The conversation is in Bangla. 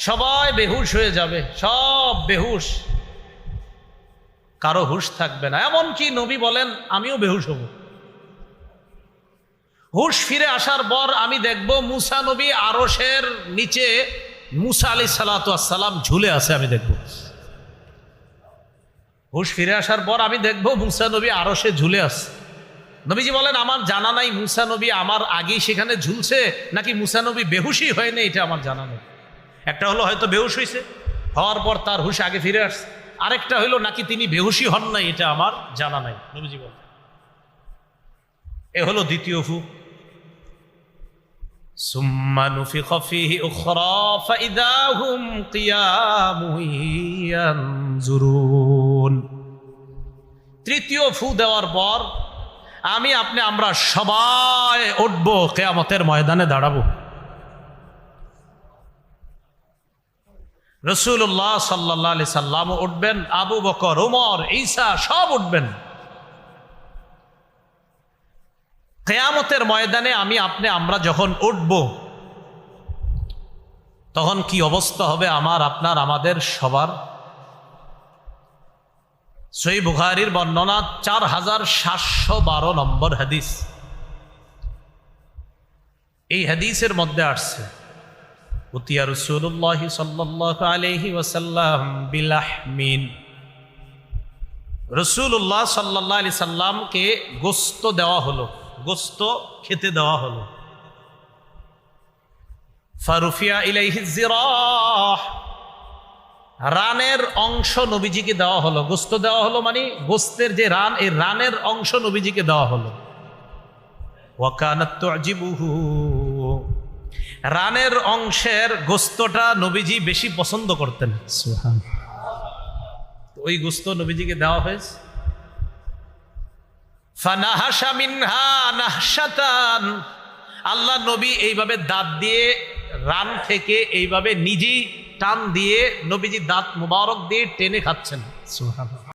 সবাই বেহুশ হয়ে যাবে, সব বেহুশ, কারো হুশ থাকবে না। এমনকি নবী বলেন আমিও বেহুশ হব। হুশ ফিরে আসার পর আমি দেখব মুসা নবী আরশের নিচে মুসা আলাইহিস সালাতু ওয়াস সালাম ঝুলে আছে, আমি দেখব। হুশ ফিরে আসার পর আমি দেখব মুসা নবী আরশে ঝুলে আছে। নবীজি বলেন আমার জানা নাই মুসা নবী আমার আগেই সেখানে ঝুলছে নাকি মুসা নবী বেহুশই হয়নি, এটা আমার জানা নেই। একটা হলো হয়তো বেহুশ হয়েছে, হওয়ার পর তার হুশ আগে ফিরে আসছে। আরেকটা হইলো নাকি তিনি বেহুশই হন নাই, এটা আমার জানা নাই। নবীজি বলেন এ হলো দ্বিতীয় ফু। সুম্মা নুফিখা ফীহি উখরা ফাইযা হুম কিয়ামুন ইয়ানজুরুন। তৃতীয় ফু দেওয়ার পর আমি আপনি আমরা সবাই উঠব, কিয়ামতের ময়দানে দাঁড়াবো। রাসূলুল্লাহ সাল্লাল্লাহু আলাইহি সাল্লাম উঠবেন, আবু বকর, ওমর, ঈসা সব উঠবেন। কিয়ামতের ময়দানে আমি আপনি আমরা যখন উঠব তখন কি অবস্থা হবে আমার আপনার আমাদের সবার? সহিহ বুখারীর বর্ণনা 4712 নম্বর হাদিস। এই হাদিসের মধ্যে আসছে উতিয়া রাসূলুল্লাহ সাল্লাল্লাহু আলাইহি ওয়াসাল্লাম বিলাহমিন। রাসূলুল্লাহ সাল্লাল্লাহু আলাইহি সাল্লামকে গোশত দেওয়া হলো, গোশত খেতে দেওয়া হলো। ফারুফিয়া ইলাইহি জিরাহ, রানের অংশ নবীজিকে দেওয়া হলো। গোশত দেওয়া হলো মানে গোশতের যে রান, এই রানের অংশ নবীজিকে দেওয়া হলো। ওয়া কানাত তুজিবুহু, রানের অংশের গোশতটা নবীজি বেশি পছন্দ করতেন। সুবহানাল্লাহ, ওই গোশত নবীজিকে দেওয়া হয়েছে। ফানাহাশা মিনহা নাহশাতান, আল্লাহ নবী এইভাবে দাঁত দিয়ে রান থেকে এইভাবে নিজেই টান দিয়ে নবীজি দাঁত মুবারক দিয়ে টেনে খাচ্ছেন। সুবহানাল্লাহ।